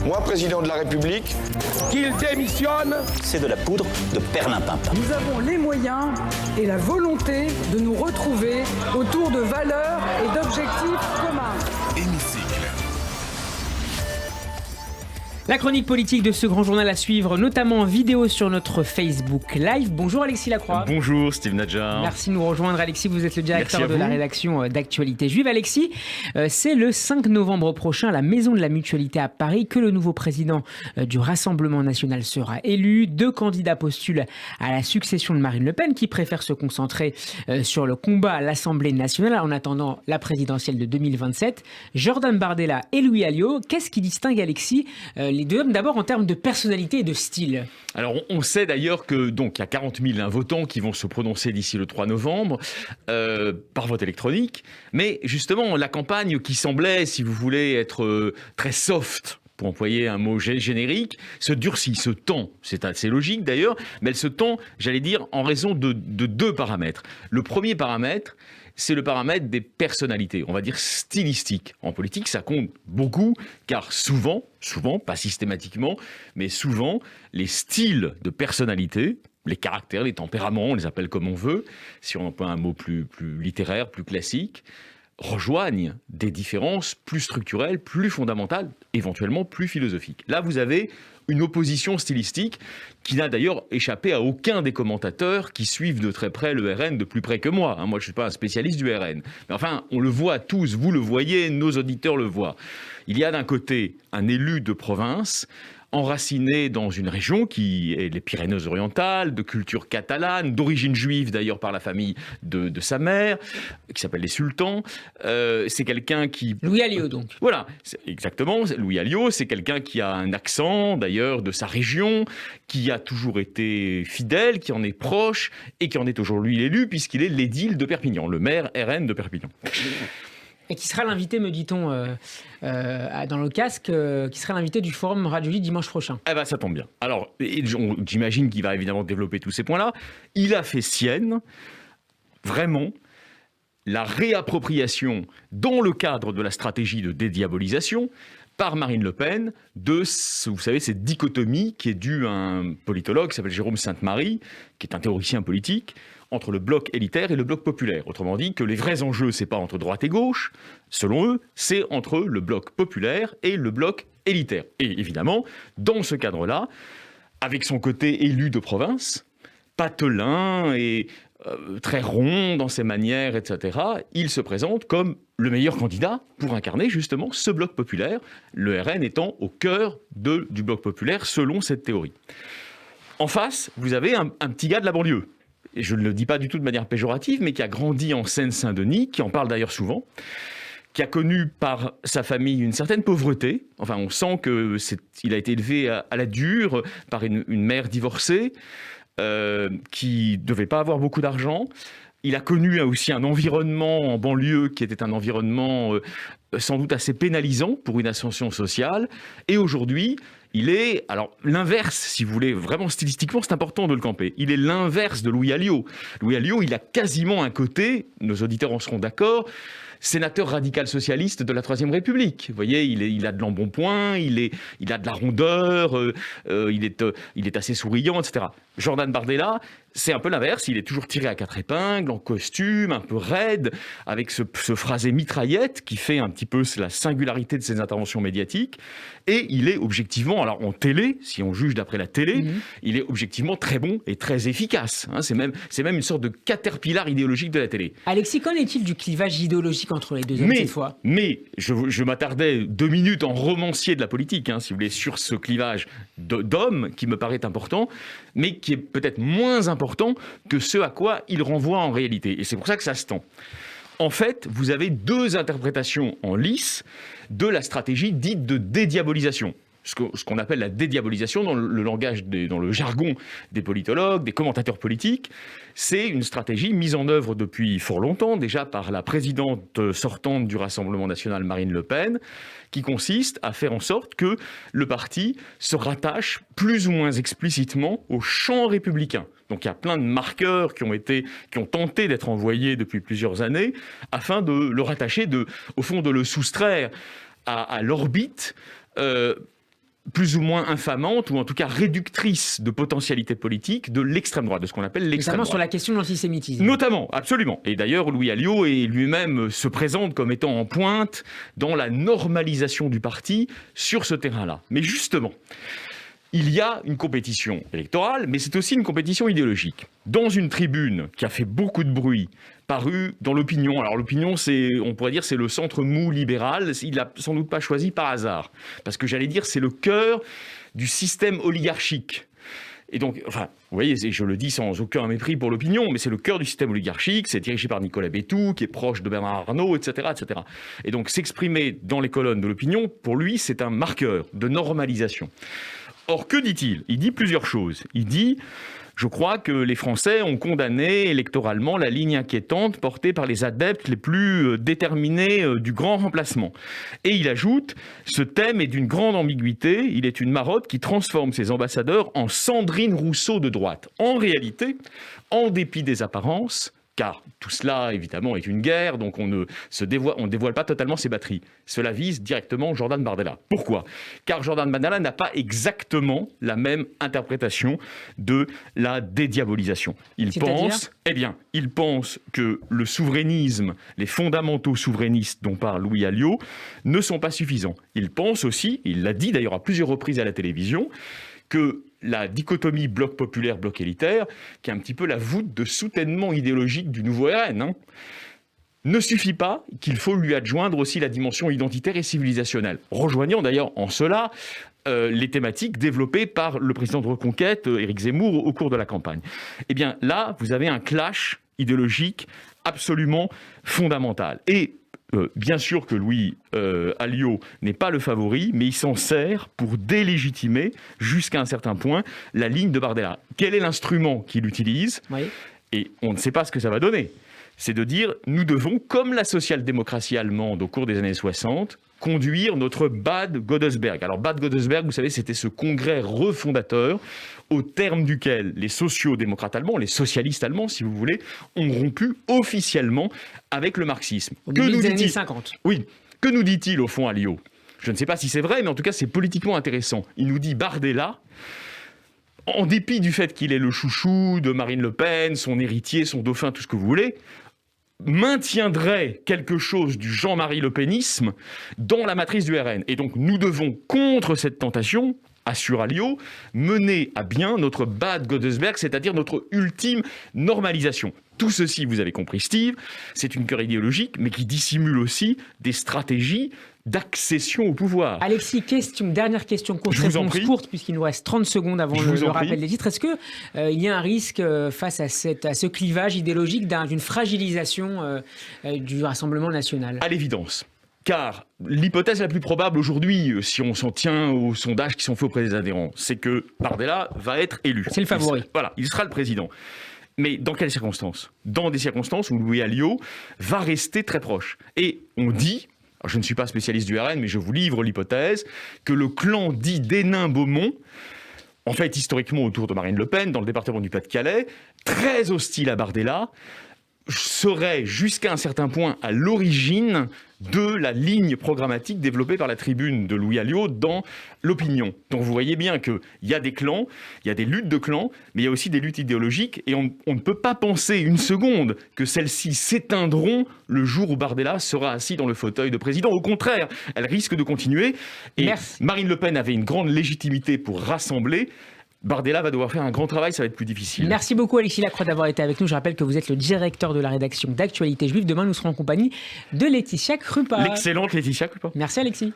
Moi, président de la République, qu'il démissionne. C'est de la poudre de perlimpinpin. Nous avons les moyens et la volonté de nous retrouver autour de valeurs et d'objectifs communs. Hémicycle. La chronique politique de ce grand journal à suivre, notamment en vidéo sur notre Facebook Live. Bonjour Alexis Lacroix. Bonjour Steve Nadjar. Merci de nous rejoindre Alexis, vous êtes le directeur de la rédaction d'Actualité Juive. Alexis, c'est le 5 novembre prochain à la Maison de la Mutualité à Paris que le nouveau président du Rassemblement National sera élu. 2 candidats postulent à la succession de Marine Le Pen qui préfère se concentrer sur le combat à l'Assemblée nationale en attendant la présidentielle de 2027. Jordan Bardella et Louis Alliot, qu'est-ce qui distingue Alexis les deux hommes d'abord en termes de personnalité et de style? Alors on sait d'ailleurs que donc il y a 40 000 votants qui vont se prononcer d'ici le 3 novembre par vote électronique. Mais justement la campagne qui semblait, si vous voulez, être très soft, pour employer un mot générique, se durcit, se tend. C'est assez logique d'ailleurs, mais elle se tend, j'allais dire, en raison de 2 paramètres. Le premier paramètre, c'est le paramètre des personnalités, on va dire stylistiques. En politique, ça compte beaucoup, car souvent, pas systématiquement, mais souvent, les styles de personnalité, les caractères, les tempéraments, on les appelle comme on veut, si on emploie un mot plus littéraire, plus classique, rejoignent des différences plus structurelles, plus fondamentales, éventuellement plus philosophiques. Là, vous avez une opposition stylistique qui n'a d'ailleurs échappé à aucun des commentateurs qui suivent de très près le RN, de plus près que moi. Moi, je ne suis pas un spécialiste du RN. Mais enfin, on le voit tous, vous le voyez, nos auditeurs le voient. Il y a d'un côté un élu de province, enraciné dans une région qui est les Pyrénées-Orientales, de culture catalane, d'origine juive d'ailleurs par la famille de sa mère, qui s'appelle les Sultans. C'est quelqu'un qui... Louis Alliot donc. Voilà, exactement. Louis Alliot, c'est quelqu'un qui a un accent d'ailleurs de sa région, qui a toujours été fidèle, qui en est proche et qui en est aujourd'hui l'élu puisqu'il est l'édile de Perpignan, le maire RN de Perpignan. Et qui sera l'invité, me dit-on, dans le casque, qui sera l'invité du Forum Radio J dimanche prochain. Eh bien, ça tombe bien. Alors, j'imagine qu'il va évidemment développer tous ces points-là. Il a fait sienne, vraiment, la réappropriation, dans le cadre de la stratégie de dédiabolisation, par Marine Le Pen, de, vous savez, cette dichotomie qui est due à un politologue qui s'appelle Jérôme Sainte-Marie, qui est un théoricien politique, entre le bloc élitaire et le bloc populaire. Autrement dit, que les vrais enjeux, c'est pas entre droite et gauche, selon eux, c'est entre le bloc populaire et le bloc élitaire. Et évidemment, dans ce cadre-là, avec son côté élu de province, patelin et très rond dans ses manières, etc., il se présente comme le meilleur candidat pour incarner justement ce bloc populaire, le RN étant au cœur du bloc populaire selon cette théorie. En face, vous avez un petit gars de la banlieue, et je ne le dis pas du tout de manière péjorative, mais qui a grandi en Seine-Saint-Denis, qui en parle d'ailleurs souvent, qui a connu par sa famille une certaine pauvreté. Enfin, on sent qu'il a été élevé à la dure par une mère divorcée, qui ne devait pas avoir beaucoup d'argent. Il a connu aussi un environnement en banlieue qui était un environnement sans doute assez pénalisant pour une ascension sociale. Et aujourd'hui, il est, alors l'inverse, si vous voulez, vraiment stylistiquement, c'est important de le camper. Il est l'inverse de Louis Alliot. Louis Alliot, il a quasiment un côté, nos auditeurs en seront d'accord, sénateur radical socialiste de la Troisième République. Vous voyez, il a de l'embonpoint, il a de la rondeur, il est assez souriant, etc. Jordan Bardella, c'est un peu l'inverse. Il est toujours tiré à 4 épingles, en costume, un peu raide, avec ce phrasé mitraillette qui fait un petit peu la singularité de ses interventions médiatiques. Et il est objectivement, alors en télé, si on juge d'après la télé, il est objectivement très bon et très efficace. C'est même une sorte de caterpillar idéologique de la télé. Alexis, qu'en est-il du clivage idéologique entre les deux hommes cette fois ? Mais je m'attardais 2 minutes en romancier de la politique, si vous voulez, sur ce clivage d'hommes qui me paraît important, mais qui est peut-être moins important que ce à quoi il renvoie en réalité. Et c'est pour ça que ça se tend. En fait, vous avez 2 interprétations en lice de la stratégie dite de dédiabolisation. Ce qu'on appelle la dédiabolisation dans le langage, dans le jargon des politologues, des commentateurs politiques, c'est une stratégie mise en œuvre depuis fort longtemps, déjà par la présidente sortante du Rassemblement national, Marine Le Pen, qui consiste à faire en sorte que le parti se rattache plus ou moins explicitement au champ républicain. Donc il y a plein de marqueurs qui ont tenté d'être envoyés depuis plusieurs années afin de le rattacher, au fond de le soustraire à l'orbite plus ou moins infamante, ou en tout cas réductrice de potentialité politique de l'extrême droite, de ce qu'on appelle l'extrême droite. Notamment sur la question de l'antisémitisme. Notamment, absolument. Et d'ailleurs, Louis Alliot lui-même se présente comme étant en pointe dans la normalisation du parti sur ce terrain-là. Mais justement, il y a une compétition électorale, mais c'est aussi une compétition idéologique. Dans une tribune qui a fait beaucoup de bruit, parue dans l'opinion. Alors l'opinion, on pourrait dire, c'est le centre mou libéral. Il l'a sans doute pas choisi par hasard, parce que j'allais dire, c'est le cœur du système oligarchique. Et donc, enfin, vous voyez, je le dis sans aucun mépris pour l'opinion, mais c'est le cœur du système oligarchique, c'est dirigé par Nicolas Bétou, qui est proche de Bernard Arnault, etc., etc. Et donc, s'exprimer dans les colonnes de l'opinion, pour lui, c'est un marqueur de normalisation. Or, que dit-il ? Il dit plusieurs choses. Il dit... Je crois que les Français ont condamné électoralement la ligne inquiétante portée par les adeptes les plus déterminés du grand remplacement. Et il ajoute, ce thème est d'une grande ambiguïté, il est une marotte qui transforme ses ambassadeurs en Sandrine Rousseau de droite. En réalité, en dépit des apparences, car tout cela, évidemment, est une guerre, donc on ne dévoile pas totalement ses batteries. Cela vise directement Jordan Bardella. Pourquoi ? Car Jordan Bardella n'a pas exactement la même interprétation de la dédiabolisation. Il pense que le souverainisme, les fondamentaux souverainistes dont parle Louis Alliot, ne sont pas suffisants. Il pense aussi, il l'a dit d'ailleurs à plusieurs reprises à la télévision, que la dichotomie bloc populaire, bloc élitaire, qui est un petit peu la voûte de soutènement idéologique du nouveau RN, ne suffit pas, qu'il faut lui adjoindre aussi la dimension identitaire et civilisationnelle. Rejoignant d'ailleurs en cela les thématiques développées par le président de Reconquête, Éric Zemmour, au cours de la campagne. Eh bien là, vous avez un clash idéologique absolument fondamental. Et bien sûr que Louis Alliot n'est pas le favori, mais il s'en sert pour délégitimer, jusqu'à un certain point, la ligne de Bardella. Quel est l'instrument qu'il utilise ? Oui. Et on ne sait pas ce que ça va donner. C'est de dire, nous devons, comme la social-démocratie allemande au cours des années 60, conduire notre Bad Godesberg. Alors Bad Godesberg, vous savez, c'était ce congrès refondateur au terme duquel les sociaux-démocrates allemands, les socialistes allemands, si vous voulez, ont rompu officiellement avec le marxisme. Au milieu des années 50. Oui. Que nous dit-il au fond Alliot ? Je ne sais pas si c'est vrai, mais en tout cas, c'est politiquement intéressant. Il nous dit Bardella, en dépit du fait qu'il est le chouchou de Marine Le Pen, son héritier, son dauphin, tout ce que vous voulez, maintiendrait quelque chose du Jean-Marie Le Penisme dans la matrice du RN. Et donc, nous devons, contre cette tentation, assure Alliot, mener à bien notre Bad Godesberg, c'est-à-dire notre ultime normalisation. Tout ceci, vous avez compris Steve, c'est une querelle idéologique, mais qui dissimule aussi des stratégies d'accession au pouvoir. Alexis, dernière question réponse courte, puisqu'il nous reste 30 secondes avant le rappel des titres. Est-ce qu'il y a un risque face à ce clivage idéologique d'une fragilisation du Rassemblement national ? À l'évidence. Car l'hypothèse la plus probable aujourd'hui, si on s'en tient aux sondages qui sont faits auprès des adhérents, c'est que Bardella va être élu. C'est le favori. Il sera le président. Mais dans quelles circonstances ? Dans des circonstances où Louis Alliot va rester très proche. Et on dit, je ne suis pas spécialiste du RN, mais je vous livre l'hypothèse, que le clan dit d'Hénin-Beaumont, en fait historiquement autour de Marine Le Pen, dans le département du Pas-de-Calais, très hostile à Bardella, serait jusqu'à un certain point à l'origine de la ligne programmatique développée par la tribune de Louis Alliot dans l'opinion. Donc vous voyez bien qu'il y a des clans, il y a des luttes de clans, mais il y a aussi des luttes idéologiques, et on ne peut pas penser une seconde que celles-ci s'éteindront le jour où Bardella sera assis dans le fauteuil de président. Au contraire, elles risquent de continuer, et Marine Le Pen avait une grande légitimité pour rassembler. Bardella va devoir faire un grand travail, ça va être plus difficile. Merci beaucoup Alexis Lacroix d'avoir été avec nous. Je rappelle que vous êtes le directeur de la rédaction d'Actualité Juive. Demain, nous serons en compagnie de Laetitia Krupa. L'excellente Laetitia Krupa. Merci Alexis.